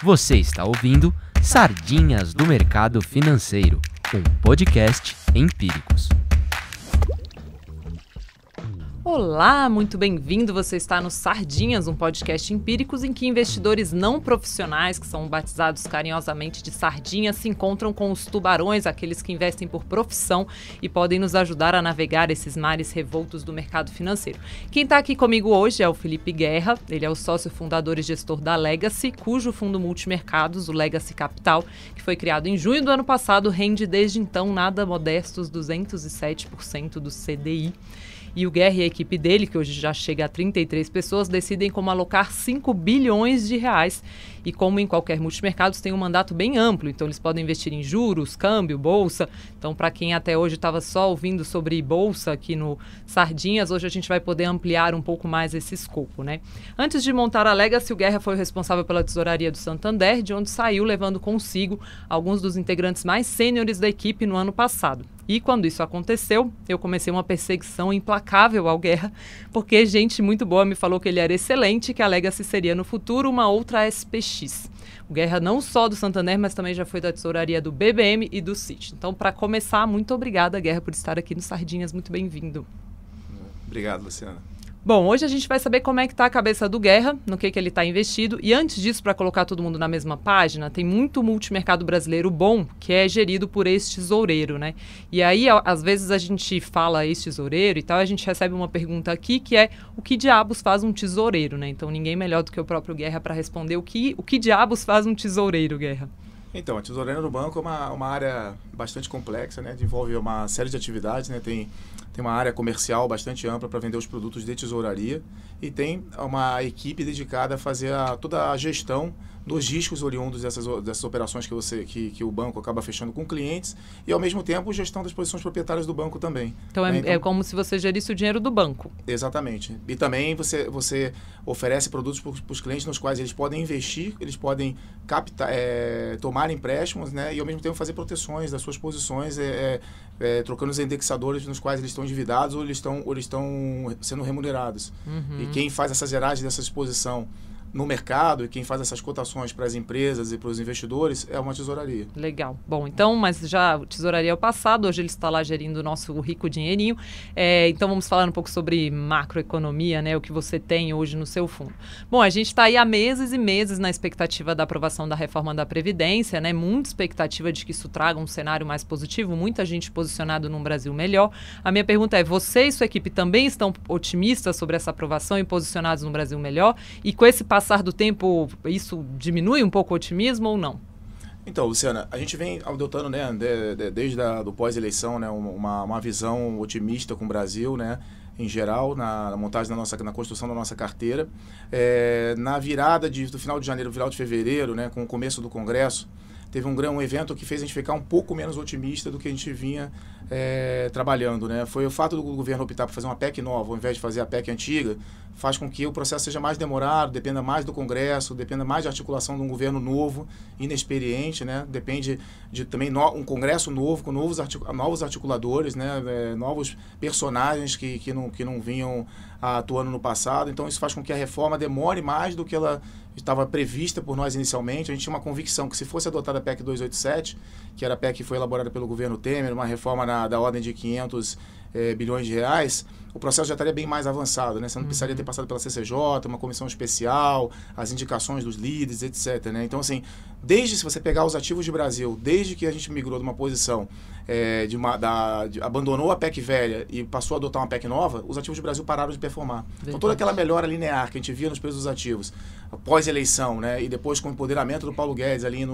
Você está ouvindo Sardinhas do Mercado Financeiro, um podcast Empíricos. Olá, muito bem-vindo. Você está no Sardinhas, um podcast Empíricos em que investidores não profissionais, que são batizados carinhosamente de sardinhas, se encontram com os tubarões, aqueles que investem por profissão e podem nos ajudar a navegar esses mares revoltos do mercado financeiro. Quem está aqui comigo hoje é o Felipe Guerra. Ele é o sócio fundador e gestor da Legacy, cujo fundo multimercados, o Legacy Capital, que foi criado em junho do ano passado, rende desde então nada modestos 207% do CDI. E o Guerra e a equipe dele, que hoje já chega a 33 pessoas, decidem como alocar 5 bilhões de reais. E como em qualquer multimercados, tem um mandato bem amplo. Então, eles podem investir em juros, câmbio, bolsa. Então, para quem até hoje estava só ouvindo sobre bolsa aqui no Sardinhas, hoje a gente vai poder ampliar um pouco mais esse escopo, né? Antes de montar a Legacy, o Guerra foi o responsável pela tesouraria do Santander, de onde saiu levando consigo alguns dos integrantes mais sêniores da equipe no ano passado. E quando isso aconteceu, eu comecei uma perseguição implacável ao Guerra, porque gente muito boa me falou que ele era excelente e que a Legacy seria no futuro uma outra SPX. O Guerra não só do Santander, mas também já foi da tesouraria do BBM e do Citi. Então, para começar, muito obrigada, Guerra, por estar aqui no Sardinhas. Muito bem-vindo. Obrigado, Luciana. Bom, hoje a gente vai saber como é que está a cabeça do Guerra, no que ele está investido. E antes disso, para colocar todo mundo na mesma página, tem muito multimercado brasileiro bom que é gerido por ex-tesoureiro, né? E aí, às vezes, a gente fala ex-tesoureiro e tal, a gente recebe uma pergunta aqui que é o que diabos faz um tesoureiro, né? Então, ninguém melhor do que o próprio Guerra para responder o que diabos faz um tesoureiro, Guerra. Então, a tesoureira no banco é uma área bastante complexa, né? Envolve uma série de atividades, né? Tem uma área comercial bastante ampla para vender os produtos de tesouraria e tem uma equipe dedicada a fazer toda a gestão dos riscos oriundos dessas operações que o banco acaba fechando com clientes e, ao mesmo tempo, gestão das posições proprietárias do banco também. Então, é como se você gerisse o dinheiro do banco. Exatamente. E também você oferece produtos para os clientes nos quais eles podem investir, eles podem tomar empréstimos, né? E, ao mesmo tempo, fazer proteções das suas posições, trocando os indexadores nos quais eles estão endividados ou eles estão sendo remunerados. Uhum. E quem faz essa geragem dessa exposição no mercado e quem faz essas cotações para as empresas e para os investidores é uma tesouraria. Legal. Bom, então, mas já a tesouraria é o passado, hoje ele está lá gerindo o nosso rico dinheirinho. Então, vamos falar um pouco sobre macroeconomia, né? O que você tem hoje no seu fundo. Bom, a gente está aí há meses e meses na expectativa da aprovação da reforma da Previdência, né? Muita expectativa de que isso traga um cenário mais positivo, muita gente posicionada num Brasil melhor. A minha pergunta é, você e sua equipe também estão otimistas sobre essa aprovação e posicionados num Brasil melhor? E com esse passar do tempo, isso diminui um pouco o otimismo ou não? Então, Luciana, a gente vem adotando, né, desde do pós-eleição, né, uma visão otimista com o Brasil, né, em geral, na montagem na construção da nossa carteira. Na virada do final de janeiro, final de fevereiro, né, com o começo do Congresso, teve um evento que fez a gente ficar um pouco menos otimista do que a gente vinha trabalhando, né? Foi o fato do governo optar por fazer uma PEC nova, ao invés de fazer a PEC antiga, faz com que o processo seja mais demorado, dependa mais do Congresso, dependa mais de articulação de um governo novo, inexperiente, né? Depende de também um Congresso novo, com novos articuladores, né? Novos personagens que não vinham atuando no passado. Então, isso faz com que a reforma demore mais do que ela estava prevista por nós inicialmente. A gente tinha uma convicção que se fosse adotada a PEC 287, que era a PEC que foi elaborada pelo governo Temer, uma reforma da ordem de 500 bilhões de reais, o processo já estaria bem mais avançado, né? Você não precisaria ter passado pela CCJ, uma comissão especial, as indicações dos líderes, etc., né? Então, assim, se você pegar os ativos de Brasil, desde que a gente migrou de uma posição, abandonou a PEC velha e passou a adotar uma PEC nova, os ativos de Brasil pararam de performar. Verdade. Então, toda aquela melhora linear que a gente via nos preços dos ativos, após a eleição, né? E depois com o empoderamento do Paulo Guedes ali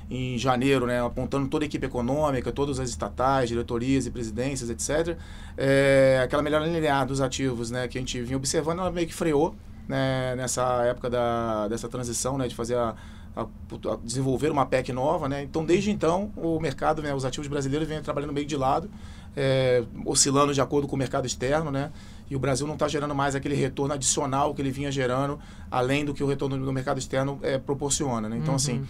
em janeiro, né? Apontando toda a equipe econômica, todas as estatais, diretorias e presidências, etc., aquela melhora linear dos ativos, né, que a gente vinha observando, ela meio que freou, né, nessa época dessa transição, né, de fazer desenvolver uma PEC nova, né? Então, desde então, o mercado, né, os ativos brasileiros vêm trabalhando meio de lado, oscilando de acordo com o mercado externo, né? E o Brasil não está gerando mais aquele retorno adicional que ele vinha gerando, além do que o retorno do mercado externo proporciona, né? Então, assim,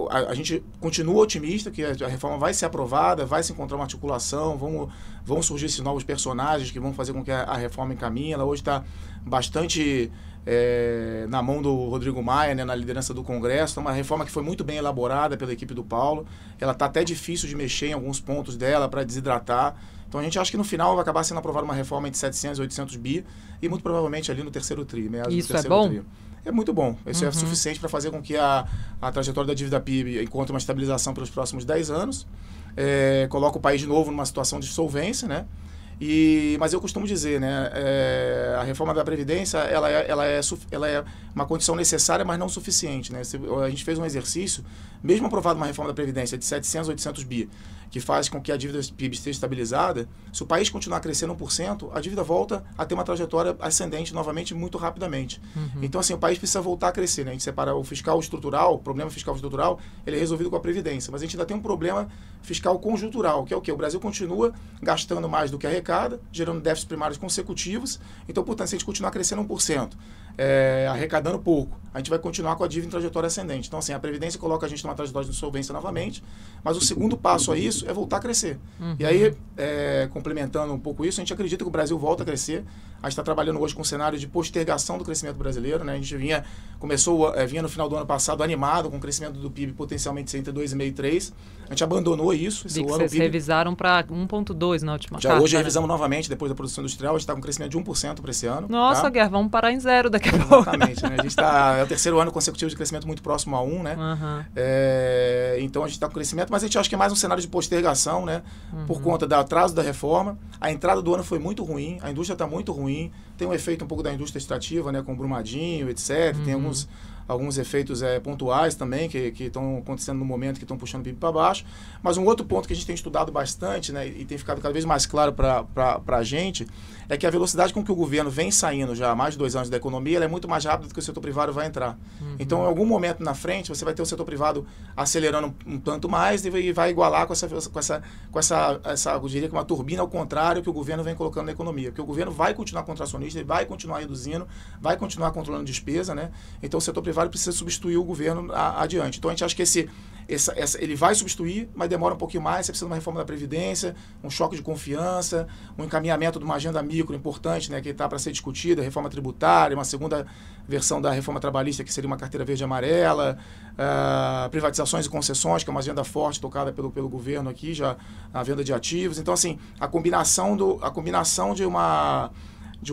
a gente continua otimista que a reforma vai ser aprovada, vai se encontrar uma articulação, vão surgir esses novos personagens que vão fazer com que a reforma encaminhe. Ela hoje está bastante na mão do Rodrigo Maia, né, na liderança do Congresso. É uma reforma que foi muito bem elaborada pela equipe do Paulo. Ela está até difícil de mexer em alguns pontos dela para desidratar. Então a gente acha que no final vai acabar sendo aprovada uma reforma entre 700 e 800 bi e muito provavelmente ali no terceiro tri. Isso é bom? É muito bom. Isso é suficiente para fazer com que a trajetória da dívida PIB encontre uma estabilização pelos próximos 10 anos. Coloca o país de novo numa situação de solvência, né? Mas eu costumo dizer, né, a reforma da Previdência ela é uma condição necessária, mas não suficiente. Né? A gente fez um exercício, mesmo aprovado uma reforma da Previdência de 700, 800 bi, que faz com que a dívida PIB esteja estabilizada, se o país continuar crescendo 1%, a dívida volta a ter uma trajetória ascendente novamente muito rapidamente. Então, assim, o país precisa voltar a crescer. Né? A gente separa o fiscal estrutural, o problema fiscal estrutural, ele é resolvido com a Previdência, mas a gente ainda tem um problema fiscal conjuntural, que é o quê? O Brasil continua gastando mais do que arrecada, gerando déficits primários consecutivos. Então, portanto, se a gente continuar crescendo 1%, arrecadando pouco, a gente vai continuar com a dívida em trajetória ascendente. Então, assim, a Previdência coloca a gente numa trajetória de insolvência novamente, mas o segundo passo a isso é voltar a crescer. E aí, complementando um pouco isso, a gente acredita que o Brasil volta a crescer. A gente está trabalhando hoje com um cenário de postergação do crescimento brasileiro. Né? A gente vinha no final do ano passado animado com o crescimento do PIB potencialmente ser entre 2,5% e 3%. A gente abandonou isso. Vi que vocês revisaram para 1,2% na última carta. Hoje revisamos novamente, depois da produção industrial, a gente está com um crescimento de 1% para esse ano. Nossa, Guerra, vamos parar em 0 daqui a pouco. Exatamente. Né? A gente está, é o terceiro ano consecutivo de crescimento muito próximo a 1%. Né? Então a gente está com crescimento, mas a gente acha que é mais um cenário de postergação, né? Por conta do atraso da reforma. A entrada do ano foi muito ruim, a indústria está muito ruim, tem um efeito um pouco da indústria extrativa, né? Com Brumadinho, etc. Tem alguns efeitos pontuais também que estão acontecendo no momento, que estão puxando o PIB para baixo. Mas um outro ponto que a gente tem estudado bastante, né, e tem ficado cada vez mais claro para a gente, é que a velocidade com que o governo vem saindo já há mais de 2 anos da economia, ela é muito mais rápida do que o setor privado vai entrar. Então, em algum momento na frente, você vai ter o setor privado acelerando um tanto mais e vai igualar com essa eu diria que uma turbina ao contrário que o governo vem colocando na economia. Porque o governo vai continuar contracionista, ele vai continuar reduzindo, vai continuar controlando despesa, né? Então, o setor privado precisa substituir o governo adiante. Então, a gente acha que ele vai substituir, mas demora um pouquinho mais. Você precisa de uma reforma da Previdência, um choque de confiança, um encaminhamento de uma agenda micro importante, né, que está para ser discutida, reforma tributária, uma segunda versão da reforma trabalhista, que seria uma carteira verde e amarela, privatizações e concessões, que é uma agenda forte tocada pelo governo aqui, já na venda de ativos. Então, assim, a combinação de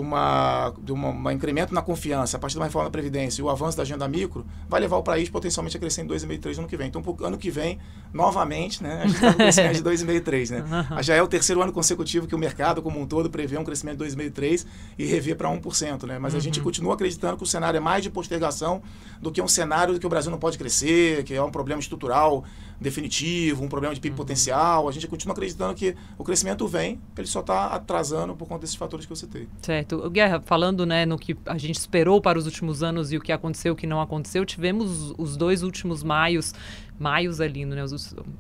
um incremento na confiança a partir de uma reforma da Previdência e o avanço da agenda micro vai levar o país potencialmente a crescer em 2,5%, 3% no ano que vem. Então, ano que vem, novamente, né, a gente está no crescimento de 2,5%, 3%. Né? Já é o terceiro ano consecutivo que o mercado como um todo prevê um crescimento de 2,5%, 3% e rever para 1%. Né? Mas a gente continua acreditando que o cenário é mais de postergação do que um cenário de que o Brasil não pode crescer, que é um problema estrutural definitivo, um problema de PIB potencial. A gente continua acreditando que o crescimento vem, ele só está atrasando por conta desses fatores que eu citei. Certo. Guerra, falando, né, no que a gente esperou para os últimos anos e o que aconteceu, o que não aconteceu, tivemos os 2 últimos maios é lindo, né?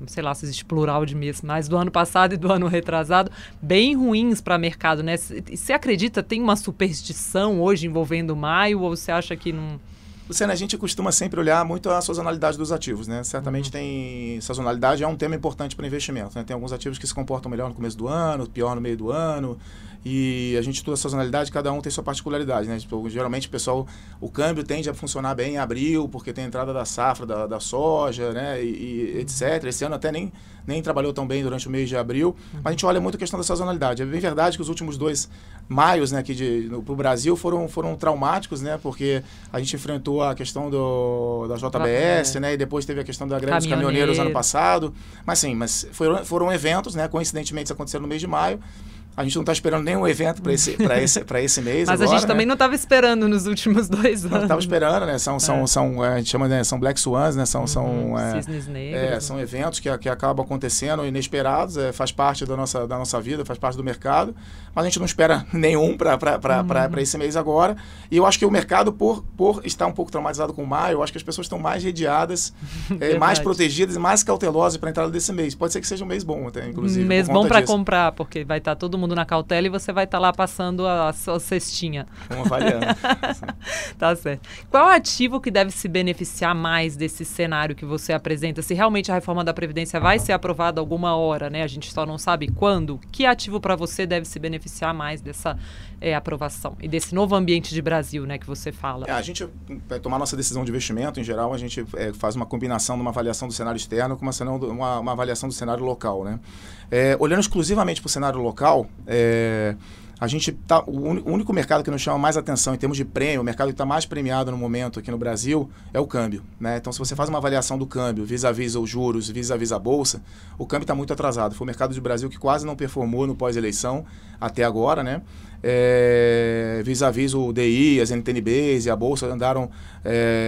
Sei lá se existe plural de mês, mas do ano passado e do ano retrasado, bem ruins para o mercado, né? Você acredita, tem uma superstição hoje envolvendo maio, ou você acha que não... Luciana, a gente costuma sempre olhar muito a sazonalidade dos ativos, né? Certamente tem sazonalidade, é um tema importante para investimento, né? Tem alguns ativos que se comportam melhor no começo do ano, pior no meio do ano, e a gente estuda a sazonalidade, cada um tem sua particularidade, né? Tipo, geralmente o câmbio tende a funcionar bem em abril, porque tem a entrada da safra, da soja, né? E etc. Esse ano até nem trabalhou tão bem durante o mês de abril, mas a gente olha muito a questão da sazonalidade. É bem verdade que os últimos 2 maios, né, aqui para o Brasil foram traumáticos, né? Porque a gente enfrentou a questão da JBS, né? E depois teve a questão da greve dos caminhoneiros ano passado. Mas sim, foram eventos, né? Coincidentemente aconteceram no mês de maio. A gente não está esperando nenhum evento para esse mês. Mas agora, a gente também não estava esperando nos últimos 2 anos. Não estava esperando, né? A gente chama, né, são Black Swans, né? Cisnes negros. São eventos que acabam acontecendo inesperados, faz parte da nossa vida, faz parte do mercado. Mas a gente não espera nenhum para esse mês agora. E eu acho que o mercado, por estar um pouco traumatizado com maio, eu acho que as pessoas estão mais rediadas, mais protegidas e mais cautelosas para a entrada desse mês. Pode ser que seja um mês bom até, inclusive. Mês bom para comprar, porque vai estar todo mundo mundo na cautela e você vai estar lá passando a sua cestinha. Vamos avaliando. Tá certo. Qual ativo que deve se beneficiar mais desse cenário que você apresenta? Se realmente a reforma da Previdência vai ser aprovada alguma hora, né? A gente só não sabe quando. Que ativo para você deve se beneficiar mais dessa aprovação e desse novo ambiente de Brasil, né, que você fala? A gente vai tomar nossa decisão de investimento, em geral, a gente faz uma combinação de uma avaliação do cenário externo com uma avaliação do cenário local, né? Olhando exclusivamente para o cenário local, a gente o único mercado que nos chama mais atenção em termos de prêmio, o mercado que está mais premiado no momento aqui no Brasil é o câmbio, né? Então, se você faz uma avaliação do câmbio vis-à-vis os juros, vis-à-vis a bolsa, o câmbio está muito atrasado. Foi o mercado do Brasil que quase não performou no pós-eleição até agora, né? Vis-à-vis o DI, as NTNBs e a bolsa andaram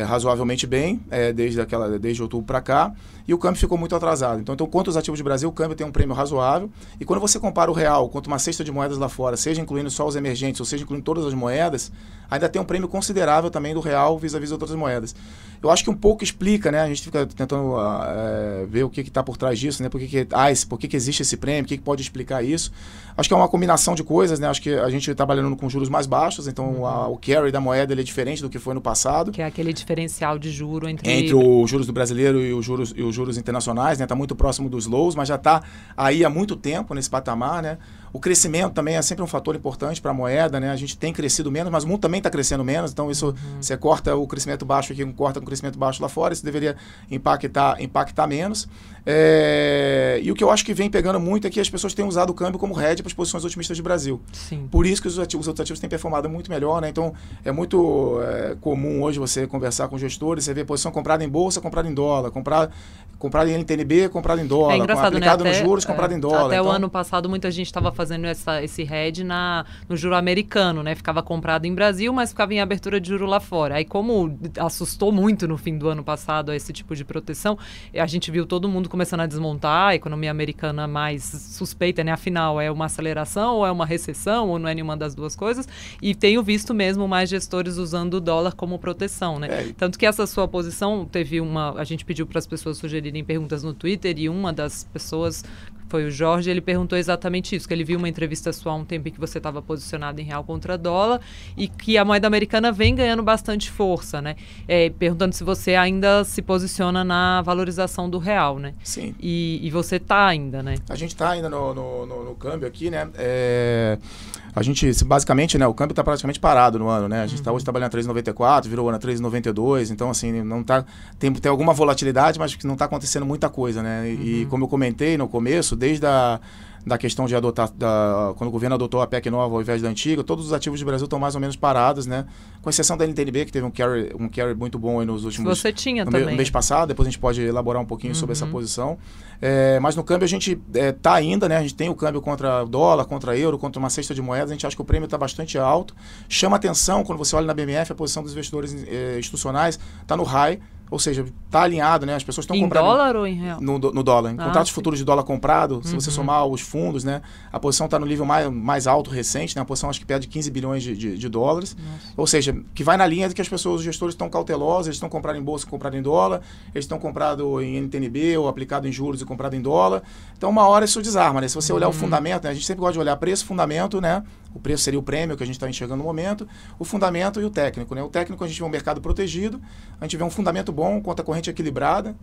razoavelmente bem desde outubro para cá, e o câmbio ficou muito atrasado. Então, quanto aos ativos do Brasil, o câmbio tem um prêmio razoável, e quando você compara o real quanto uma cesta de moedas lá fora, seja incluindo só os emergentes, ou seja incluindo todas as moedas, ainda tem um prêmio considerável também do real vis-à-vis outras moedas. Eu acho que um pouco explica, né? A gente fica tentando ver o que está por trás disso, né? Por que existe esse prêmio, o que pode explicar isso. Acho que é uma combinação de coisas, né? Acho que a gente está trabalhando com juros mais baixos, então o carry da moeda ele é diferente do que foi no passado. Que é aquele diferencial de juro entre os juros do brasileiro e os juros internacionais, né? Está muito próximo dos lows, mas já está aí há muito tempo nesse patamar, né? O crescimento também é sempre um fator importante para a moeda, né? A gente tem crescido menos, mas o mundo também está crescendo menos, então isso, você corta o crescimento baixo aqui, corta o crescimento baixo lá fora, isso deveria impactar menos. E o que eu acho que vem pegando muito é que as pessoas têm usado o câmbio como hedge para as posições otimistas do Brasil. Sim. Por isso que os outros ativos têm performado muito melhor, né? Então, é muito comum hoje você conversar com gestores, você vê posição comprada em bolsa, comprada em dólar, comprada em NTNB, comprada em dólar, aplicado nos juros, comprada em dólar. Até o ano passado, muita gente estava fazendo esse hedge no juro americano, né? Ficava comprado em Brasil, mas ficava em abertura de juro lá fora. Aí, como assustou muito no fim do ano passado esse tipo de proteção, a gente viu todo mundo começando a desmontar, a economia americana mais suspeita, né? Afinal, é uma aceleração ou é uma recessão ou não é nenhuma das duas coisas? E tenho visto mesmo mais gestores usando o dólar como proteção, né? Tanto que essa sua posição a gente pediu para as pessoas sugerirem perguntas no Twitter e uma das pessoas foi o Jorge, ele perguntou exatamente isso, que ele viu uma entrevista sua há um tempo em que você estava posicionado em real contra dólar e que a moeda americana vem ganhando bastante força, né? Perguntando se você ainda se posiciona na valorização do real, né? Sim. E você está ainda, né? A gente está ainda no câmbio aqui, né? A gente, basicamente, né, o câmbio está praticamente parado no ano, né? A gente está hoje trabalhando a 3,94, virou o ano a 3,92, então, assim, não tá, tem alguma volatilidade, mas que não está acontecendo muita coisa, né? E como eu comentei no começo, desde da questão de adotar, quando o governo adotou a PEC nova ao invés da antiga, todos os ativos do Brasil estão mais ou menos parados, né? Com exceção da NTNB, que teve um carry muito bom aí nos últimos... Você tinha também. No mês passado, depois a gente pode elaborar um pouquinho sobre essa posição. Mas no câmbio a gente está ainda, né? A gente tem o câmbio contra dólar, contra euro, contra uma cesta de moedas, a gente acha que o prêmio está bastante alto. Chama atenção, quando você olha na BMF, a posição dos investidores institucionais está no high, ou seja, está alinhado, né? As pessoas estão comprando... Em dólar ou em real? No dólar. Em contratos futuros de dólar comprado, se você somar os fundos, né? A posição está no nível mais alto recente, né? A posição acho que perde 15 bilhões de dólares. Nossa. Ou seja, que vai na linha de que as pessoas, os gestores estão cautelosos, eles estão comprando em bolsa, comprando em dólar, eles estão comprando em NTNB ou aplicado em juros e comprado em dólar. Então, uma hora isso desarma, né? Se você olhar o fundamento, né? A gente sempre gosta de olhar preço, fundamento, né? O preço seria o prêmio que a gente está enxergando no momento, o fundamento e o técnico, né? O técnico a gente vê um mercado protegido, a gente vê um fundamento bom, conta corrente equilibrada,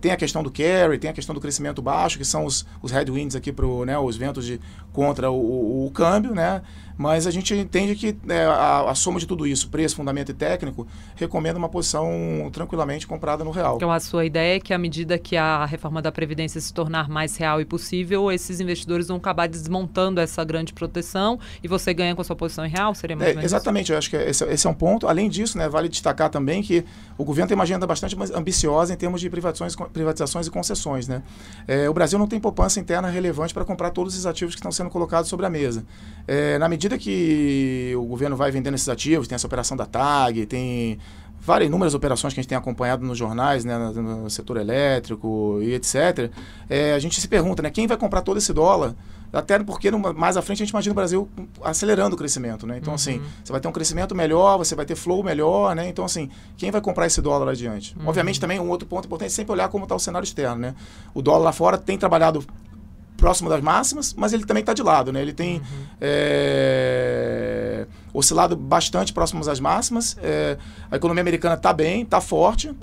tem a questão do carry, tem a questão do crescimento baixo, que são os headwinds aqui, né, os ventos contra o câmbio, né? Mas a gente entende que a soma de tudo isso, preço, fundamento e técnico, recomenda uma posição tranquilamente comprada no real. Então a sua ideia é que à medida que a reforma da Previdência se tornar mais real e possível, esses investidores vão acabar desmontando essa grande proteção e você ganha com a sua posição em real? Seria mais ou menos exatamente, eu acho que esse é um ponto. Além disso, né, vale destacar também que o governo tem uma agenda bastante ambiciosa em termos de privatizações e concessões, né? O Brasil não tem poupança interna relevante para comprar todos os ativos que estão sendo colocados sobre a mesa. Na medida que o governo vai vendendo esses ativos, tem essa operação da TAG, tem inúmeras operações que a gente tem acompanhado nos jornais, né, no setor elétrico e etc. A gente se pergunta, né, quem vai comprar todo esse dólar? Até porque mais à frente a gente imagina o Brasil acelerando o crescimento, né? Então, assim, você vai ter um crescimento melhor, você vai ter flow melhor, né? Então, assim, quem vai comprar esse dólar adiante? Obviamente, também um outro ponto importante é sempre olhar como está o cenário externo, né? O dólar lá fora tem trabalhado próximo das máximas, mas ele também está de lado, né? Ele tem oscilado bastante próximos às máximas. A economia americana está bem, está forte,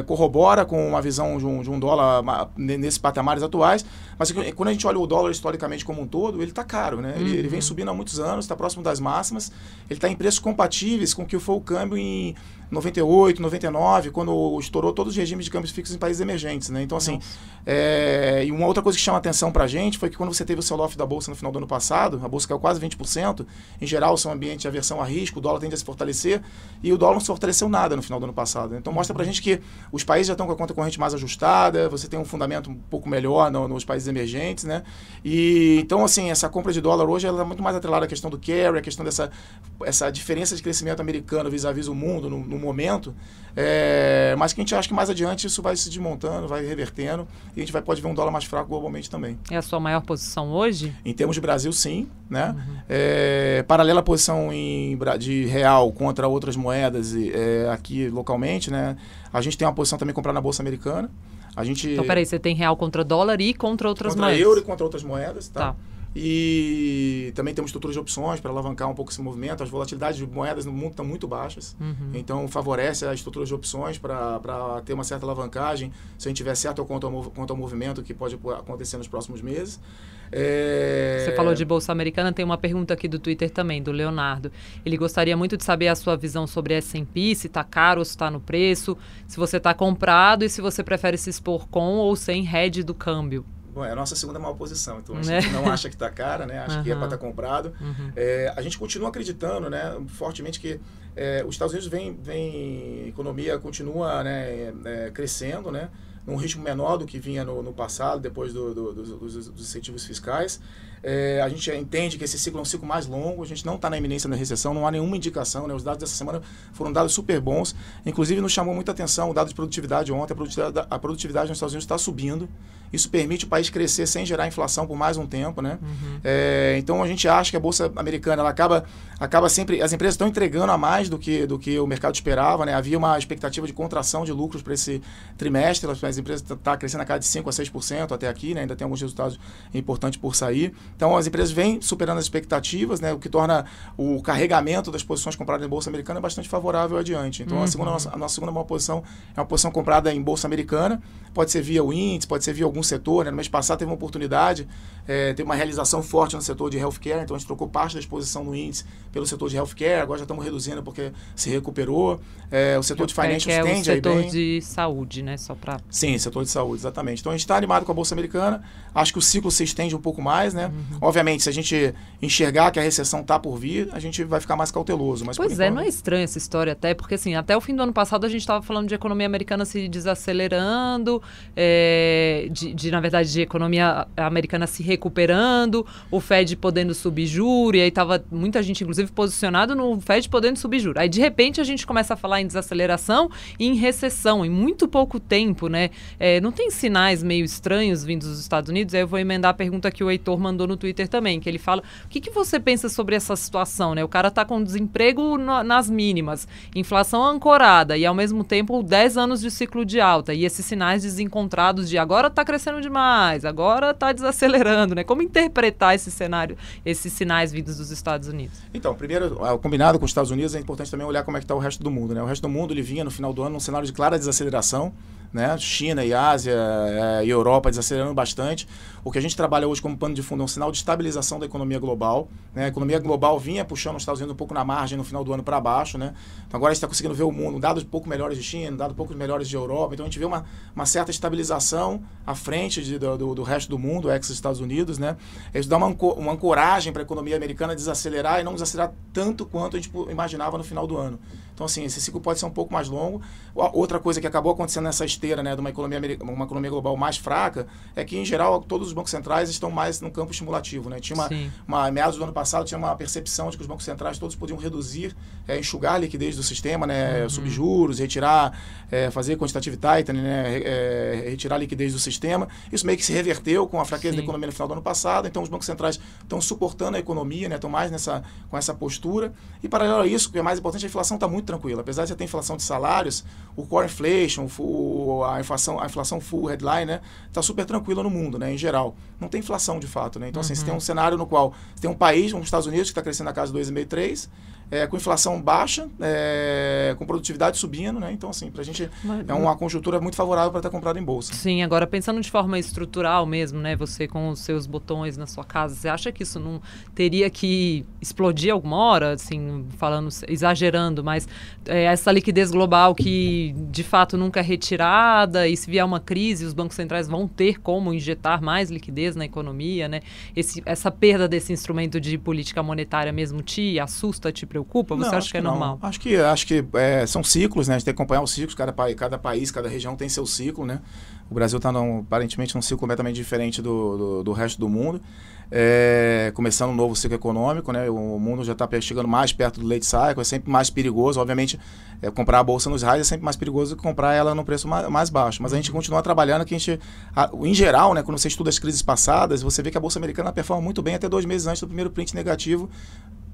corrobora com uma visão de um dólar nesses patamares atuais, mas quando a gente olha o dólar historicamente como um todo, ele está caro, né? Ele vem subindo há muitos anos, está próximo das máximas, ele está em preços compatíveis com o que foi o câmbio em 98, 99, quando estourou todos os regimes de câmbios fixos em países emergentes, né? Então, assim, e uma outra coisa que chama atenção pra gente foi que quando você teve o sell-off da Bolsa no final do ano passado, a Bolsa caiu quase 20%, em geral são ambientes de aversão a risco, o dólar tende a se fortalecer, e o dólar não se fortaleceu nada no final do ano passado. Então, mostra pra gente que os países já estão com a conta corrente mais ajustada, você tem um fundamento um pouco melhor nos países emergentes, né? E, então, assim, essa compra de dólar hoje, ela é muito mais atrelada à questão do carry, a questão essa diferença de crescimento americano vis-à-vis o mundo no momento, mas que a gente acha que mais adiante isso vai se desmontando, vai revertendo, e a gente pode ver um dólar mais fraco globalmente também. É a sua maior posição hoje? Em termos de Brasil, sim, né? Paralela à posição de real contra outras moedas aqui localmente, né? A gente tem uma posição também comprada na Bolsa Americana. Então, peraí, você tem real contra dólar e contra outras moedas? Contra euro e contra outras moedas, tá? E também temos estruturas de opções para alavancar um pouco esse movimento. As volatilidades de moedas no mundo estão muito baixas, então favorece as estruturas de opções para ter uma certa alavancagem, se a gente tiver certo quanto ao movimento que pode acontecer nos próximos meses. Você falou de Bolsa Americana, tem uma pergunta aqui do Twitter também, do Leonardo. Ele gostaria muito de saber a sua visão sobre S&P, se está caro ou se está no preço, se você está comprado e se você prefere se expor com ou sem hedge do câmbio. Bom, é a nossa segunda maior posição, então a gente não acha que está cara, né? Acha que é para estar comprado. A gente continua acreditando, né, fortemente que os Estados Unidos a economia continua, né, crescendo, né, num ritmo menor do que vinha no passado, depois dos incentivos fiscais. A gente entende que esse ciclo é um ciclo mais longo, a gente não está na iminência da recessão, não há nenhuma indicação, né? Os dados dessa semana foram dados super bons, inclusive nos chamou muita atenção o dado de produtividade ontem, a produtividade nos Estados Unidos está subindo, isso permite o país crescer sem gerar inflação por mais um tempo, né? Então a gente acha que a Bolsa Americana, ela acaba sempre, as empresas estão entregando a mais do que o mercado esperava, né? Havia uma expectativa de contração de lucros para esse trimestre, as empresas estão crescendo a cada de 5% a 6% até aqui, né? Ainda tem alguns resultados importantes por sair. Então, as empresas vêm superando as expectativas, né, o que torna o carregamento das posições compradas em Bolsa Americana bastante favorável adiante. Então, a nossa segunda maior posição é uma posição comprada em Bolsa Americana, pode ser via o índice, pode ser via algum setor, né? No mês passado teve uma oportunidade, teve uma realização forte no setor de healthcare, então a gente trocou parte da exposição no índice pelo setor de healthcare, agora já estamos reduzindo porque se recuperou. O setor de financials tende aí bem. É o setor de saúde, né? Sim, setor de saúde, exatamente. Então, a gente está animado com a Bolsa Americana, acho que o ciclo se estende um pouco mais, né? Obviamente, se a gente enxergar que a recessão está por vir, a gente vai ficar mais cauteloso. Mas pois não é estranha essa história até, porque assim, até o fim do ano passado a gente estava falando de economia americana se desacelerando, na verdade, de economia americana se recuperando, o Fed podendo subir juros, e aí estava muita gente, inclusive, posicionado no Fed podendo subir juros. Aí, de repente, a gente começa a falar em desaceleração e em recessão, em muito pouco tempo, né? Não tem sinais meio estranhos vindos dos Estados Unidos? Aí eu vou emendar a pergunta que o Heitor mandou no Twitter também, que ele fala, o que você pensa sobre essa situação, né? O cara está com desemprego nas mínimas, inflação ancorada e, ao mesmo tempo, 10 anos de ciclo de alta, e esses sinais desencontrados de agora está crescendo demais, agora está desacelerando, né? Como interpretar esse cenário, esses sinais vindos dos Estados Unidos? Então, primeiro, combinado com os Estados Unidos, é importante também olhar como é que está o resto do mundo, né? O resto do mundo, ele vinha no final do ano num cenário de clara desaceleração, né? China e Ásia e Europa desacelerando bastante. O que a gente trabalha hoje como pano de fundo é um sinal de estabilização da economia global, né? A economia global vinha puxando os Estados Unidos um pouco na margem no final do ano para baixo, né? Então agora a gente está conseguindo ver o mundo, dados um pouco melhores de China, dados um pouco melhores de Europa, então a gente vê uma certa estabilização à frente do resto do mundo, ex-Estados Unidos, né? Isso dá uma ancoragem para a economia americana desacelerar e não desacelerar tanto quanto a gente imaginava no final do ano. Então, assim, esse ciclo pode ser um pouco mais longo. Outra coisa que acabou acontecendo nessa esteira, né, de uma economia global mais fraca, é que, em geral, todos os bancos centrais estão mais no campo estimulativo, né? Tinha meados do ano passado, tinha uma percepção de que os bancos centrais todos podiam reduzir, enxugar a liquidez do sistema, né, subjuros, retirar, fazer quantitative tightening, né, retirar a liquidez do sistema. Isso meio que se reverteu com a fraqueza da economia no final do ano passado, então os bancos centrais estão suportando a economia, né, estão mais com essa postura. E, paralelo a isso, o que é mais importante, a inflação está muito muito tranquila. Apesar de você ter inflação de salários, o core inflation, a inflação full headline, né, está super tranquila no mundo, né, em geral. Não tem inflação de fato, né? Então, assim, você tem um cenário no qual você tem um país, como os Estados Unidos, que está crescendo na casa de 2,5%, 3%, com inflação baixa, com produtividade subindo, né? Então, assim, para a gente é uma conjuntura muito favorável para estar comprado em bolsa. Sim, agora pensando de forma estrutural mesmo, né? Você com os seus botões na sua casa, você acha que isso não teria que explodir alguma hora, assim, falando, exagerando, mas essa liquidez global que de fato nunca é retirada, e se vier uma crise, os bancos centrais vão ter como injetar mais liquidez na economia, né? Essa perda desse instrumento de política monetária mesmo te assusta, te preocupa? Você acha que é normal? Acho que são ciclos, né? A gente tem que acompanhar os ciclos, cada país, cada região tem seu ciclo, né? O Brasil está aparentemente num ciclo completamente diferente do resto do mundo. Começando um novo ciclo econômico, né? O mundo já está chegando mais perto do late cycle, é sempre mais perigoso. Obviamente, comprar a bolsa nos highs é sempre mais perigoso do que comprar ela no preço mais baixo. Mas a gente continua trabalhando, em geral, né? Quando você estuda as crises passadas, você vê que a bolsa americana performa muito bem até 2 meses antes do primeiro print negativo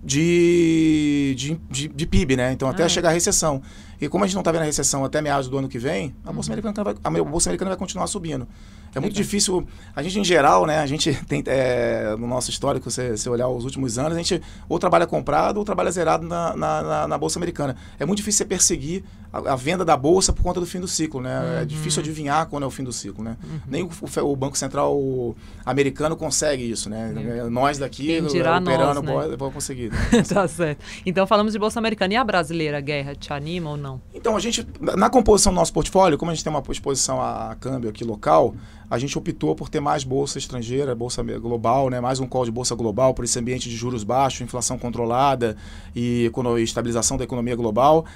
de PIB, né? Então, até chegar a recessão. E como a gente não está vendo a recessão até meados do ano que vem, a bolsa americana vai continuar subindo. É muito difícil. A gente, em geral, né? A gente tem, no nosso histórico, se olhar os últimos anos, a gente ou trabalha comprado ou trabalha zerado na bolsa americana. É muito difícil você perseguir a venda da bolsa por conta do fim do ciclo, né? É difícil adivinhar quando é o fim do ciclo, né? Nem o Banco Central americano consegue isso, né? Nós daqui, operando, né? Vamos conseguir. Né? Tá certo. Então, falamos de bolsa americana. E a brasileira, Guerra, te anima ou não? Então, a gente, na composição do nosso portfólio, como a gente tem uma exposição a câmbio aqui local, a gente optou por ter mais bolsa estrangeira, bolsa global, né? Mais um call de bolsa global por esse ambiente de juros baixos, inflação controlada e estabilização da economia global,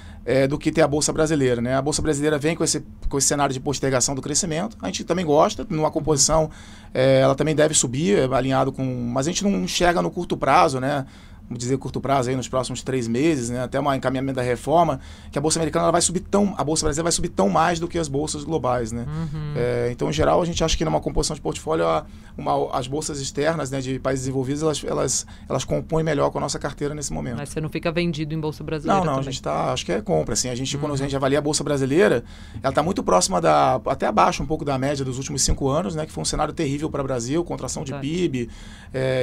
do que ter a bolsa brasileira, né? A bolsa brasileira vem com esse cenário de postergação do crescimento. A gente também gosta, numa composição, ela também deve subir, alinhado com... Mas a gente não enxerga no curto prazo, né? Vamos dizer, curto prazo, aí, nos próximos 3 meses, né, até um encaminhamento da reforma, que a Bolsa Americana a Bolsa Brasileira vai subir tão mais do que as bolsas globais. Né? Então, em geral, a gente acha que numa composição de portfólio, as bolsas externas, né, de países desenvolvidos, elas compõem melhor com a nossa carteira nesse momento. Mas você não fica vendido em Bolsa Brasileira Não, também. A gente acho que é compra. Assim, quando a gente avalia a Bolsa Brasileira, ela está muito próxima até abaixo um pouco da média dos últimos 5 anos, né, que foi um cenário terrível para o Brasil, contração de PIB,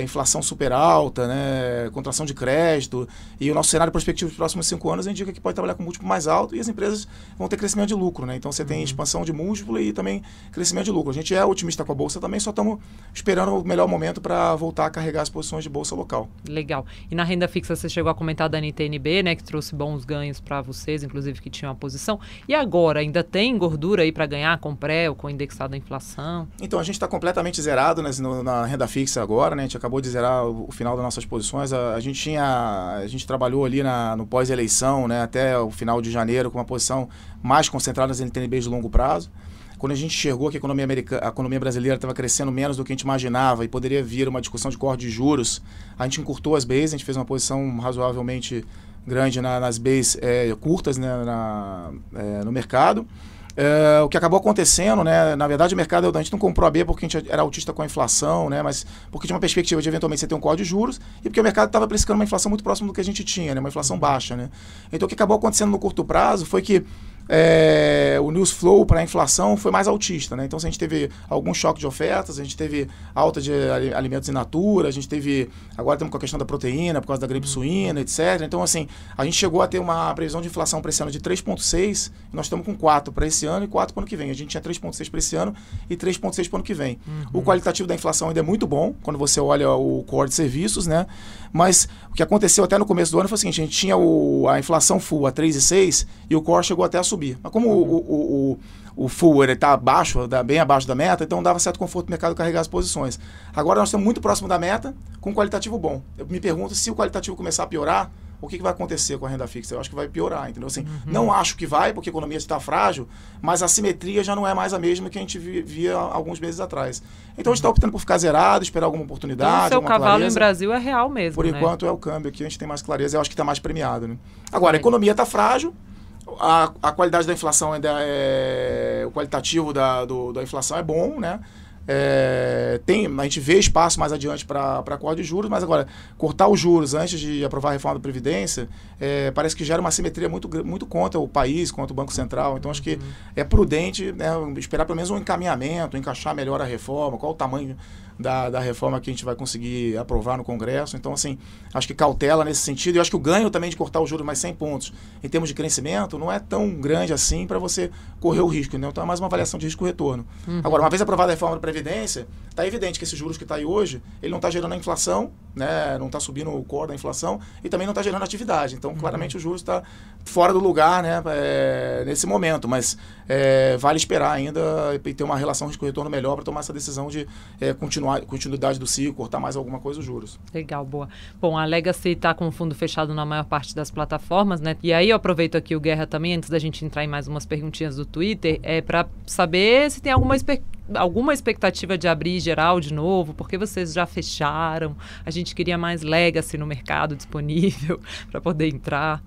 inflação super alta, né, contração de crédito, e o nosso cenário prospectivo dos próximos 5 anos indica que pode trabalhar com múltiplo mais alto e as empresas vão ter crescimento de lucro, né? Então você tem expansão de múltiplo e também crescimento de lucro. A gente é otimista com a bolsa também, só estamos esperando o melhor momento para voltar a carregar as posições de bolsa local. Legal. E na renda fixa você chegou a comentar da NTNB, né, que trouxe bons ganhos para vocês, inclusive que tinham a posição. E agora, ainda tem gordura aí para ganhar com pré ou com indexado à inflação? Então a gente está completamente zerado na renda fixa agora, né? A gente acabou de zerar o final das nossas posições. A gente trabalhou ali no pós-eleição, né, até o final de janeiro, com uma posição mais concentrada nas NTNBs de longo prazo. Quando a gente enxergou que a economia brasileira estava crescendo menos do que a gente imaginava e poderia vir uma discussão de corte de juros, a gente encurtou as Bs, a gente fez uma posição razoavelmente grande nas Bs curtas, né, no mercado. O que acabou acontecendo, né? Na verdade, o mercado, a gente não comprou a B porque a gente era autista com a inflação, né? Mas porque tinha uma perspectiva de eventualmente você ter um código de juros e porque o mercado estava precificando uma inflação muito próxima do que a gente tinha, né? Uma inflação baixa, né? Então, o que acabou acontecendo no curto prazo foi que o news flow para a inflação foi mais altista, né? Então, se a gente teve algum choque de ofertas, a gente teve alta de alimentos in natura, a gente teve... Agora estamos com a questão da proteína, por causa da gripe suína, etc. Então, assim, a gente chegou a ter uma previsão de inflação para esse ano de 3,6 e nós estamos com 4 para esse ano e 4 para o ano que vem. A gente tinha 3,6 para esse ano e 3,6 para o ano que vem. O qualitativo da inflação ainda é muito bom, quando você olha o core de serviços, né? Mas o que aconteceu até no começo do ano foi o seguinte, a gente tinha a inflação full a 3,6 e o core chegou até a subir. Mas como o full está bem abaixo da meta, então dava certo conforto para o mercado carregar as posições. Agora nós estamos muito próximo da meta, com qualitativo bom. Eu me pergunto se o qualitativo começar a piorar, o que vai acontecer com a renda fixa? Eu acho que vai piorar, entendeu? Assim, não acho que vai, porque a economia está frágil, mas a simetria já não é mais a mesma que a gente via alguns meses atrás. Então a gente está optando por ficar zerado, esperar alguma oportunidade, então, o seu cavalo clareza. Em Brasil é real mesmo, Por enquanto é o câmbio aqui, a gente tem mais clareza, eu acho que está mais premiado. Né? Agora, a economia está frágil, a qualidade da inflação ainda o qualitativo da inflação é bom, né? a gente vê espaço mais adiante para corte de juros, mas agora, cortar os juros antes de aprovar a reforma da Previdência, parece que gera uma assimetria muito contra o país, contra o Banco Central. Então, acho que é prudente, né, esperar pelo menos um encaminhamento, encaixar melhor a reforma, qual o tamanho da reforma que a gente vai conseguir aprovar no Congresso. Então, assim, acho que cautela nesse sentido. E acho que o ganho também de cortar os juros mais 100 pontos em termos de crescimento não é tão grande assim para você correr o risco, né? Então, é mais uma avaliação de risco-retorno. Agora, uma vez aprovada a reforma da Previdência, está evidente que esses juros que está aí hoje, ele não está gerando a inflação, né? Não está subindo o core da inflação e também não está gerando atividade. Então, claramente, o juros está fora do lugar, né? Nesse momento. Mas vale esperar ainda e ter uma relação risco-retorno melhor para tomar essa decisão de continuidade do ciclo, cortar mais alguma coisa os juros. Legal, boa. Bom, a Legacy está com o fundo fechado na maior parte das plataformas, né? E aí eu aproveito aqui o Guerra também, antes da gente entrar em mais umas perguntinhas do Twitter, para saber se tem alguma expectativa de abrir geral de novo, porque vocês já fecharam, a gente queria mais Legacy no mercado disponível para poder entrar.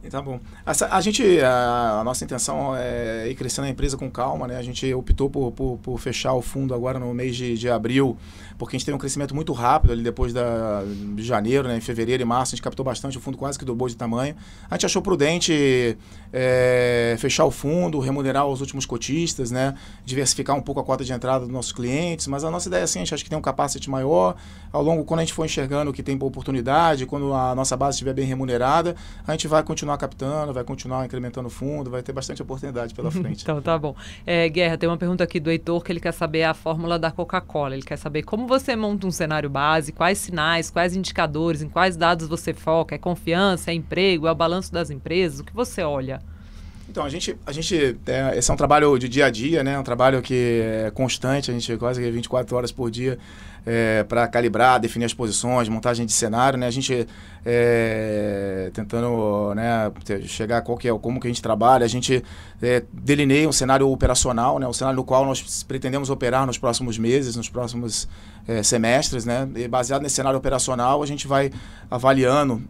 Tá bom. A nossa intenção é ir crescendo a empresa com calma, né? A gente optou por fechar o fundo agora no mês de abril, porque a gente teve um crescimento muito rápido ali depois de janeiro, né? Em fevereiro e março a gente captou bastante, o fundo quase que dobrou de tamanho. A gente achou prudente fechar o fundo, remunerar os últimos cotistas, né? Diversificar um pouco a cota de entrada dos nossos clientes, mas a nossa ideia é assim, a gente acha que tem um capacity maior, quando a gente for enxergando que tem boa oportunidade, quando a nossa base estiver bem remunerada, a gente vai continuar captando, vai continuar incrementando o fundo, vai ter bastante oportunidade pela frente. Então, tá bom. Guerra, tem uma pergunta aqui do Heitor que ele quer saber a fórmula da Coca-Cola. Ele quer saber como você monta um cenário base, quais sinais, quais indicadores, em quais dados você foca, é confiança, é emprego, é o balanço das empresas, o que você olha? Então, esse é um trabalho de dia a dia, né? Um trabalho que é constante, a gente quase 24 horas por dia para calibrar, definir as posições, montagem de cenário, né? A gente tentando, né, chegar a como que a gente trabalha, a gente delineia um cenário operacional, né? Um cenário no qual nós pretendemos operar nos próximos meses, nos próximos semestres, né? E baseado nesse cenário operacional, a gente vai avaliando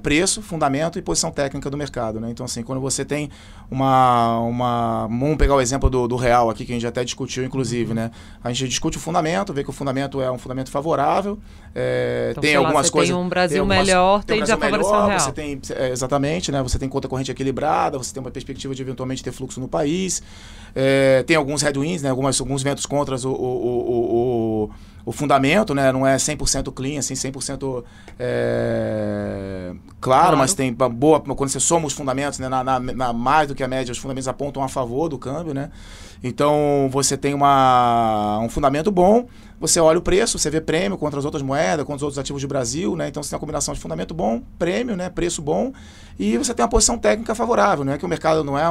preço, fundamento e posição técnica do mercado, né? Então, assim, quando você tem vamos pegar o exemplo do real aqui, que a gente até discutiu, inclusive, né? A gente discute o fundamento, vê que o fundamento é um fundamento favorável, então, tem algumas coisas... Tem um Brasil melhor, tende a favorecer o real. Você tem, exatamente, né? Você tem conta corrente equilibrada, você tem uma perspectiva de eventualmente ter fluxo no país, tem alguns headwinds, né? Alguns ventos contra o fundamento, né? Não é 100% clean, assim, 100% claro, mas tem boa... Quando você soma os fundamentos, né? Na mais do que a média, os fundamentos apontam a favor do câmbio, né? Então, você tem um fundamento bom, você olha o preço, você vê prêmio contra as outras moedas, contra os outros ativos do Brasil, né? Então, você tem uma combinação de fundamento bom, prêmio, né? Preço bom, e você tem uma posição técnica favorável, né? Que o mercado não é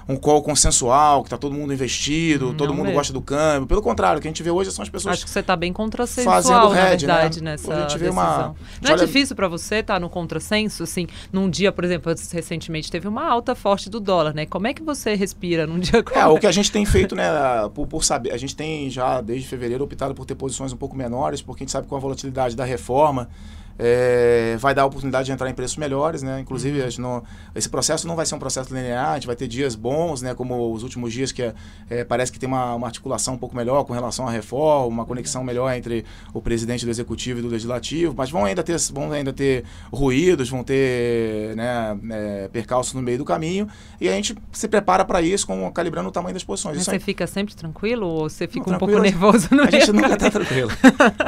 um call consensual, que está todo mundo investido, todo mundo gosta do câmbio. Pelo contrário, o que a gente vê hoje são as pessoas... Acho que você está bem contrassensual, na verdade, né? Nessa decisão. Não é difícil para você estar no contrassenso, assim, num dia, por exemplo, recentemente teve uma alta forte do dólar, né? Como é que você respira num dia como o que a gente tem feito, né, por saber, a gente tem já desde fevereiro optado por ter posições um pouco menores, porque a gente sabe que com a volatilidade da reforma vai dar a oportunidade de entrar em preços melhores, né? Inclusive, esse processo não vai ser um processo linear, a gente vai ter dias bons, né? Como os últimos dias que parece que tem uma articulação um pouco melhor com relação à reforma, uma conexão melhor entre o presidente do executivo e do legislativo, mas vão ainda ter ruídos, vão ter, né, percalços no meio do caminho, e a gente se prepara para isso, calibrando o tamanho das posições. Mas isso você fica sempre tranquilo ou você fica um pouco nervoso? A gente nunca está tranquilo.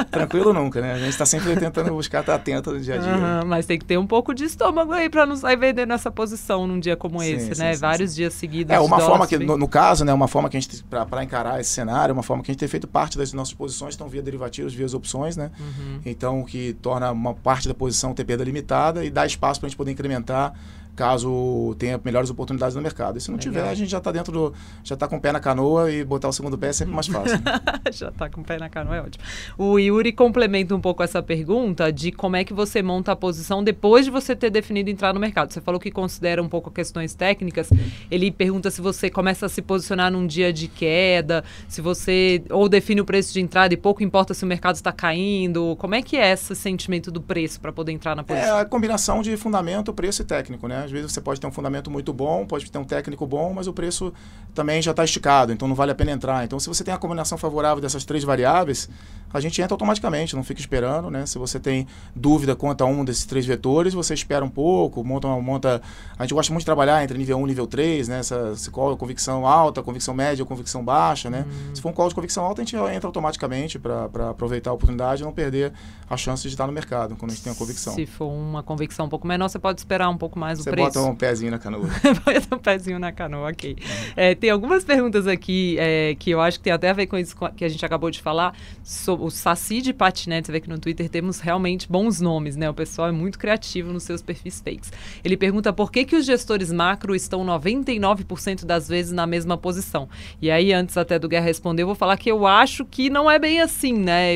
Tranquilo nunca, né? A gente está sempre tentando buscar estar atento no dia a dia. Mas tem que ter um pouco de estômago aí para não sair vendendo essa posição num dia como esse, né? Vários dias seguidos. Uma forma que, no caso, né? Uma forma que a gente, para encarar esse cenário, uma forma que a gente tem feito parte das nossas posições, estão via derivativos, via as opções, né? Então, o que torna uma parte da posição ter perda limitada e dá espaço para a gente poder incrementar caso tenha melhores oportunidades no mercado. E se não tiver, a gente já está já está com o pé na canoa, e botar o segundo pé é sempre mais fácil. Já está com o pé na canoa, é ótimo. O Yuri complementa um pouco essa pergunta de como é que você monta a posição depois de você ter definido entrar no mercado. Você falou que considera um pouco questões técnicas. Ele pergunta se você começa a se posicionar num dia de queda, se você ou define o preço de entrada e pouco importa se o mercado está caindo. Como é que é esse sentimento do preço para poder entrar na posição? É a combinação de fundamento, preço e técnico, né? Às vezes você pode ter um fundamento muito bom, pode ter um técnico bom, mas o preço também já está esticado, então não vale a pena entrar. Então, se você tem a combinação favorável dessas 3 variáveis, a gente entra automaticamente, não fica esperando, né? Se você tem dúvida quanto a um desses 3 vetores, você espera um pouco, monta... A gente gosta muito de trabalhar entre nível 1 e nível 3, né? Se qual é a convicção alta, convicção média ou convicção baixa, né? Se for um call de convicção alta, a gente entra automaticamente para aproveitar a oportunidade e não perder a chance de estar no mercado, quando a gente tem a convicção. Se for uma convicção um pouco menor, você pode esperar um pouco mais o preço. Você bota um pezinho na canoa. Bota um pezinho na canoa, ok. Tem algumas perguntas aqui que eu acho que tem até a ver com isso que a gente acabou de falar. Sobre o Saci de Patinete, você vê que no Twitter temos realmente bons nomes, né? O pessoal é muito criativo nos seus perfis fakes. Ele pergunta por que os gestores macro estão 99% das vezes na mesma posição. E aí, antes até do Guerra responder, eu vou falar que eu acho que não é bem assim, né?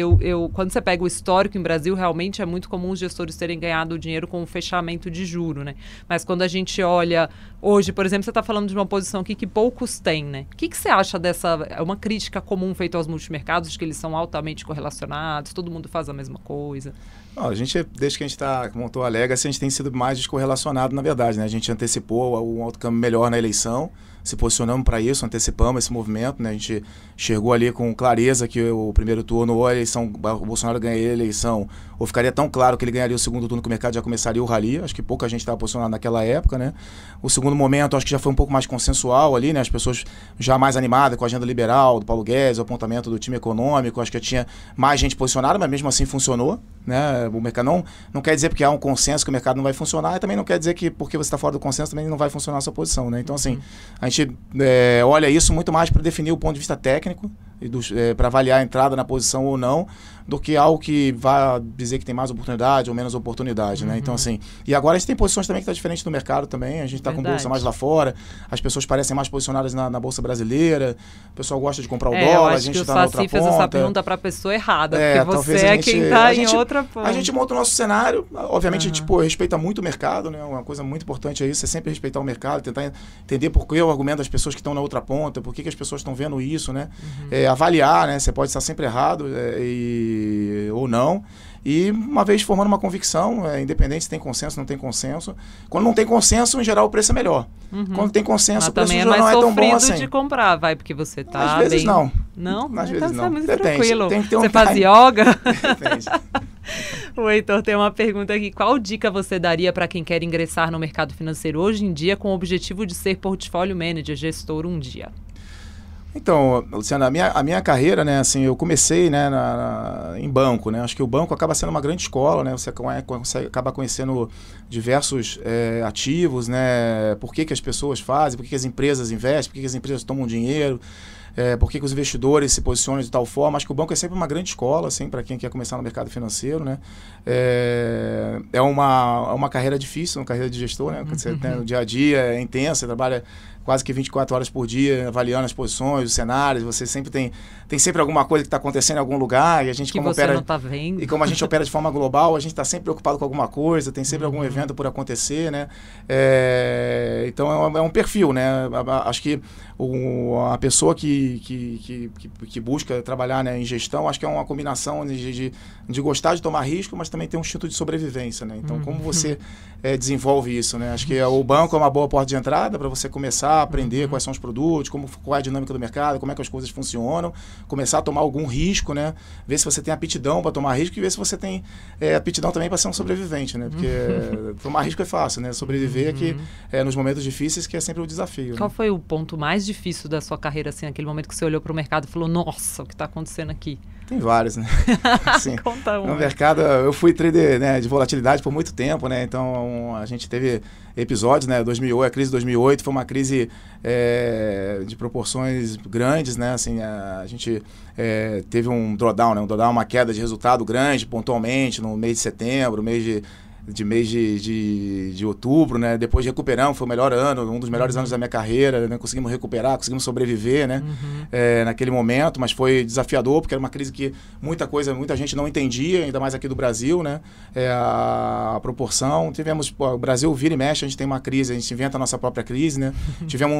Quando você pega o histórico em Brasil, realmente é muito comum os gestores terem ganhado dinheiro com o fechamento de juro, né? Mas quando a gente olha hoje, por exemplo, você está falando de uma posição aqui que poucos têm, né? O que você acha dessa... É uma crítica comum feita aos multimercados, de que eles são altamente correlacionados, todo mundo faz a mesma coisa? Não, desde que a gente montou a Legacy, a gente tem sido mais descorrelacionado, na verdade, né? A gente antecipou um outcome melhor na eleição, se posicionamos para isso, antecipamos esse movimento, né? A gente enxergou ali com clareza que o primeiro turno, ou a eleição, o Bolsonaro ganharia a eleição, ou ficaria tão claro que ele ganharia o segundo turno que o mercado já começaria o rally. Acho que pouca gente estava posicionada naquela época, né? O segundo momento, acho que já foi um pouco mais consensual ali, né? As pessoas já mais animadas com a agenda liberal do Paulo Guedes, o apontamento do time econômico, acho que tinha mais gente posicionada, mas mesmo assim funcionou, né? O mercado não quer dizer porque há um consenso que o mercado não vai funcionar, e também não quer dizer que porque você está fora do consenso também não vai funcionar a sua posição, né? Então, assim, a gente olha isso muito mais para definir o ponto de vista técnico, para avaliar a entrada na posição ou não, do que algo que vai dizer que tem mais oportunidade ou menos oportunidade, né? Então, assim, e agora a gente tem posições também que está diferente do mercado também, a gente está com bolsa mais lá fora, as pessoas parecem mais posicionadas na bolsa brasileira, o pessoal gosta de comprar o dólar, a gente está na outra ponta. Eu acho que o Saci fez essa pergunta para a pessoa errada, porque você é quem está em outra ponta. A gente monta o nosso cenário, obviamente a gente respeita muito o mercado, né? Uma coisa muito importante é isso, é sempre respeitar o mercado, tentar entender por que o argumento das pessoas que estão na outra ponta, por que as pessoas estão vendo isso, né? Avaliar, né? Você pode estar sempre errado ou não. E uma vez formando uma convicção, independente se tem consenso ou não tem consenso. Quando não tem consenso, em geral, o preço é melhor. Quando tem consenso, o preço já não é tão bom assim. de comprar, porque você tá Às vezes não. Não? Às vezes não. É muito Depende. tranquilo. Tem que ter um você faz yoga? Depende. O Heitor tem uma pergunta aqui. Qual dica você daria para quem quer ingressar no mercado financeiro hoje em dia com o objetivo de ser portfólio manager, gestor um dia? Então, Luciana, a minha carreira, né, assim, eu comecei, né, em banco, né, acho que o banco acaba sendo uma grande escola, né, você acaba conhecendo diversos ativos, né, por que as pessoas fazem, por que as empresas investem, por que as empresas tomam dinheiro, por que os investidores se posicionam de tal forma. Acho que o banco é sempre uma grande escola, assim, para quem quer começar no mercado financeiro, né. É uma carreira difícil, uma carreira de gestor, né, você tem no dia a dia, é intensa, você trabalha quase que 24 horas por dia, avaliando as posições, os cenários, você sempre tem sempre alguma coisa que está acontecendo em algum lugar, e a gente, que como você opera, não está vendo. E como a gente opera de forma global, a gente está sempre preocupado com alguma coisa, tem sempre algum evento por acontecer, né? Então é um perfil, né? Acho que a pessoa que busca trabalhar, né, em gestão, acho que é uma combinação de gostar de tomar risco, mas também ter um instinto de sobrevivência, né? Então, como você desenvolve isso, né? Acho que o banco é uma boa porta de entrada para você começar a aprender quais são os produtos, qual é a dinâmica do mercado, como é que as coisas funcionam, começar a tomar algum risco, né? Ver se você tem aptidão para tomar risco e ver se você tem aptidão também para ser um sobrevivente, né? Porque tomar risco é fácil, né? Sobreviver nos momentos difíceis, que é sempre o desafio. Qual né? foi o ponto mais difícil da sua carreira, assim, aquele momento que você olhou para o mercado e falou, nossa, o que está acontecendo aqui? Tem vários, né? Assim, Conta um. No mercado, eu fui trader, né, de volatilidade por muito tempo, né? Então, a gente teve episódios, né? 2008, a crise de 2008 foi uma crise de proporções grandes, né? Assim, a gente teve um drawdown, né? Uma queda de resultado grande, pontualmente, no mês de setembro, mês de outubro, né? Depois recuperamos, foi o melhor ano, um dos melhores anos da minha carreira, né? Conseguimos recuperar, conseguimos sobreviver, né? Naquele momento, mas foi desafiador, porque era uma crise que muita gente não entendia, ainda mais aqui do Brasil, né? A proporção, o Brasil vira e mexe, a gente tem uma crise, a gente inventa a nossa própria crise, né? Tivemos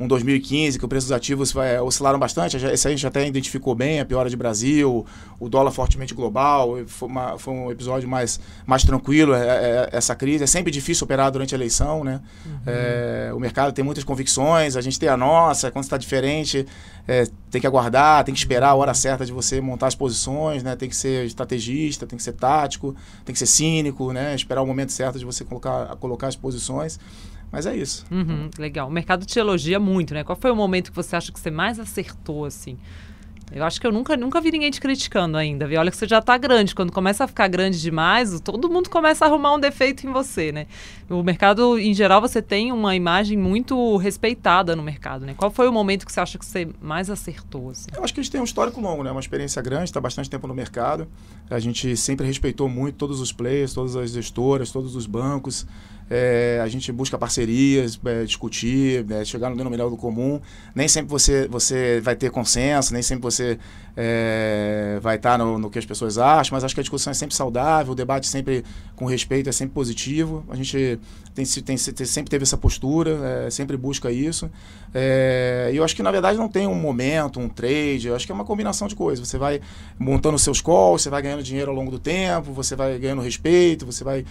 um 2015, que o preço dos ativos oscilaram bastante, esse aí a gente até identificou bem, a piora de Brasil, o dólar fortemente global, foi um episódio mais mais tranquilo essa crise. É sempre difícil operar durante a eleição, né? O mercado tem muitas convicções, a gente tem a nossa, quando está diferente, tem que aguardar, tem que esperar a hora certa de você montar as posições, né? Tem que ser estrategista, tem que ser tático, tem que ser cínico, né? Esperar o momento certo de você colocar as posições. Mas é isso. Legal. O mercado te elogia muito, né? Qual foi o momento que você acha que você mais acertou, assim? Eu acho que eu nunca vi ninguém te criticando ainda, viu? Olha que você já tá grande. Quando começa a ficar grande demais, todo mundo começa a arrumar um defeito em você, né? O mercado, em geral, você tem uma imagem muito respeitada no mercado, né? Qual foi o momento que você acha que você mais acertou, assim? Eu acho que a gente tem um histórico longo, né? Uma experiência grande, está bastante tempo no mercado. A gente sempre respeitou muito todos os players, todas as gestoras, todos os bancos. A gente busca parcerias, discutir, chegar no denominador comum. Nem sempre você vai ter consenso, nem sempre você vai estar no que as pessoas acham, mas acho que a discussão é sempre saudável, o debate sempre com respeito é sempre positivo. A gente sempre teve essa postura, sempre busca isso. E eu acho que, na verdade, não tem um momento, um trade, eu acho que é uma combinação de coisas. Você vai montando seus calls, você vai ganhando dinheiro ao longo do tempo, você vai ganhando respeito, você vai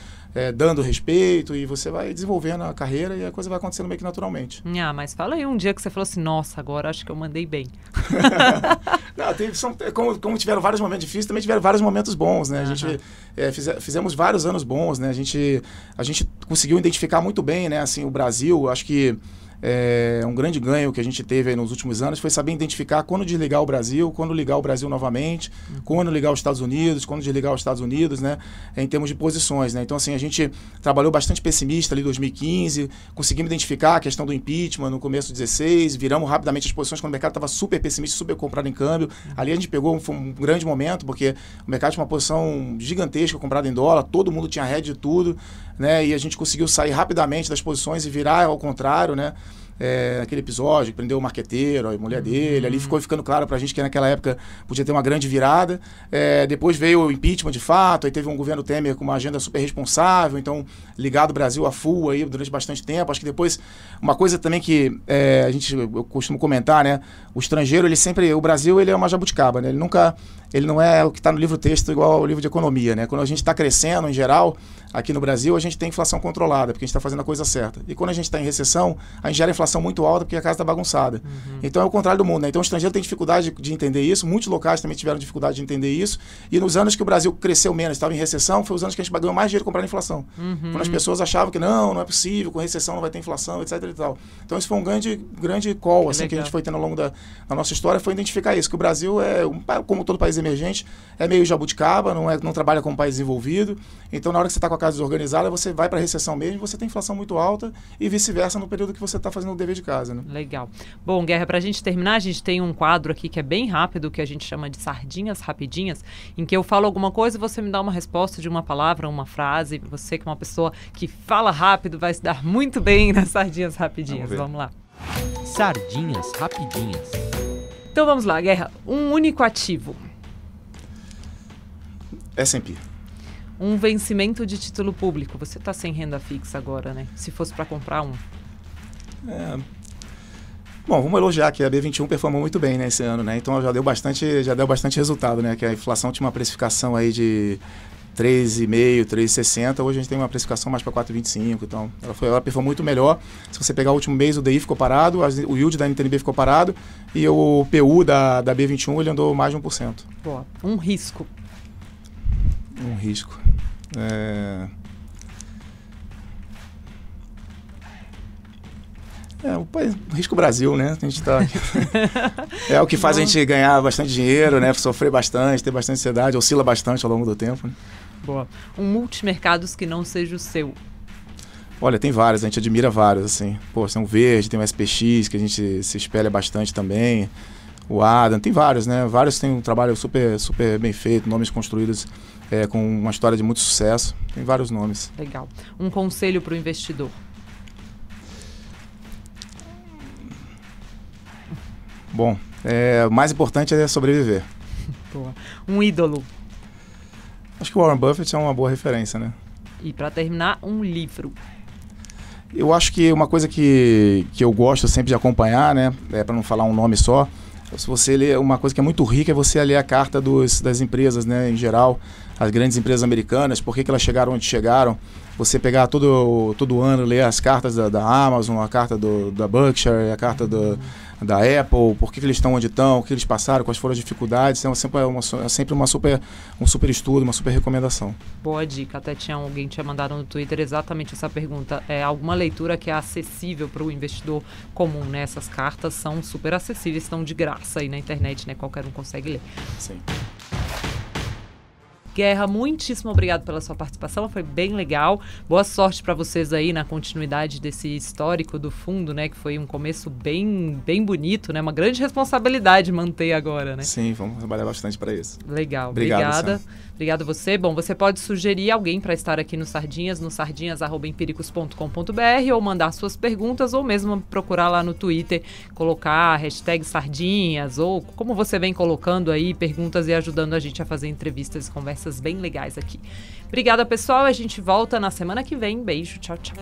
dando respeito e você vai desenvolvendo a carreira e a coisa vai acontecendo meio que naturalmente. Mas fala aí um dia que você falou assim, nossa, agora acho que eu mandei bem. Não, como tiveram vários momentos difíceis, também tiveram vários momentos bons, né? A gente fizemos vários anos bons, né? A gente conseguiu identificar muito bem, né? Assim, o Brasil, acho que um grande ganho que a gente teve aí nos últimos anos foi saber identificar quando desligar o Brasil, quando ligar o Brasil novamente, quando ligar os Estados Unidos, quando desligar os Estados Unidos, né? Em termos de posições, né? Então, assim, a gente trabalhou bastante pessimista ali em 2015, conseguimos identificar a questão do impeachment no começo de 2016, viramos rapidamente as posições quando o mercado estava super pessimista, super comprado em câmbio. Ali a gente pegou, foi um grande momento, porque o mercado tinha uma posição gigantesca comprada em dólar, todo mundo tinha hedge de tudo, né? E a gente conseguiu sair rapidamente das posições e virar ao contrário, né? Aquele episódio que prendeu o marqueteiro, a mulher dele, ali ficou ficando claro pra gente que naquela época podia ter uma grande virada. Depois veio o impeachment de fato, aí teve um governo Temer com uma agenda super responsável, então ligado o Brasil a full aí durante bastante tempo. Acho que depois, uma coisa também que eu costumo comentar, né? O estrangeiro, o Brasil, ele é uma jabuticaba, né? Ele não é o que está no livro texto igual ao livro de economia, né? Quando a gente está crescendo, em geral, aqui no Brasil, a gente tem inflação controlada, porque a gente está fazendo a coisa certa. E quando a gente está em recessão, a gente gera inflação muito alta porque a casa está bagunçada. Então é o contrário do mundo, né? Então o estrangeiro tem dificuldade de entender isso, muitos locais também tiveram dificuldade de entender isso, e nos anos que o Brasil cresceu menos, estava em recessão, foi os anos que a gente ganhou mais dinheiro comprando inflação. Quando as pessoas achavam que não é possível, com recessão não vai ter inflação, etc e tal. Então isso foi um grande call assim, que a gente foi tendo ao longo da nossa história, foi identificar isso, que o Brasil como todo país emergente, é meio jabuticaba, não trabalha como país desenvolvido. Então na hora que você está com a casa desorganizada, você vai para a recessão mesmo, você tem inflação muito alta e vice-versa no período que você está fazendo o dever de casa, né? Legal. Bom, Guerra, para a gente terminar, a gente tem um quadro aqui que é bem rápido, que a gente chama de sardinhas rapidinhas, em que eu falo alguma coisa e você me dá uma resposta de uma palavra, uma frase. Você, que é uma pessoa que fala rápido, vai se dar muito bem nas sardinhas rapidinhas. Vamos lá. Sardinhas rapidinhas. Então vamos lá, Guerra. Um único ativo. S&P. Um vencimento de título público. Você está sem renda fixa agora, né? Se fosse para comprar um. Bom, vamos elogiar que a B21 performou muito bem, né, esse ano, né? Então já deu bastante resultado, né? Que a inflação tinha uma precificação aí de 3,5, 3,60. Hoje a gente tem uma precificação mais para 4,25. Então ela performou muito melhor. Se você pegar o último mês, o DI ficou parado, o yield da NTNB ficou parado e o PU da B21 ele andou mais de 1%. Boa. Um risco. Um risco. O risco Brasil, né? A gente tá aqui. É o que faz a gente ganhar bastante dinheiro, né? Sofrer bastante, ter bastante ansiedade, oscila bastante ao longo do tempo. Né? Boa. Um multimercados que não seja o seu. Olha, tem vários, a gente admira vários, assim. Pô, tem o Verde, tem o SPX, que a gente se espelha bastante também. O Adam, tem vários, né? Vários têm um trabalho super, super bem feito, nomes construídos com uma história de muito sucesso. Tem vários nomes. Legal. Um conselho para o investidor. Bom, o mais importante é sobreviver. Boa. Um ídolo. Acho que o Warren Buffett é uma boa referência, né? E para terminar, um livro. Eu acho que uma coisa que eu gosto sempre de acompanhar, né? Para não falar um nome só, Se você ler, uma coisa que é muito rica é você ler a carta das empresas, né, em geral, as grandes empresas americanas, por que elas chegaram onde chegaram. Você pegar todo ano, ler as cartas da Amazon, a carta da Berkshire, a carta da Apple, por que eles estão onde estão, o que eles passaram, quais foram as dificuldades. É sempre um super estudo, uma super recomendação. Boa dica. Até alguém tinha mandado no Twitter exatamente essa pergunta. É alguma leitura que é acessível para o investidor comum, né? Essas cartas são super acessíveis, estão de graça aí na internet, né? Qualquer um consegue ler. Sim. Guerra, muitíssimo obrigado pela sua participação, foi bem legal. Boa sorte para vocês aí na continuidade desse histórico do fundo, né? Que foi um começo bem bonito, né? Uma grande responsabilidade manter agora, né? Sim, vamos trabalhar bastante para isso. Legal, obrigada. Obrigada a você. Bom, você pode sugerir alguém para estar aqui no Sardinhas, no sardinhas@empiricus.com.br, ou mandar suas perguntas, ou mesmo procurar lá no Twitter, colocar #sardinhas, ou como você vem colocando aí perguntas e ajudando a gente a fazer entrevistas e conversas bem legais aqui. Obrigada, pessoal. A gente volta na semana que vem. Beijo, tchau, tchau.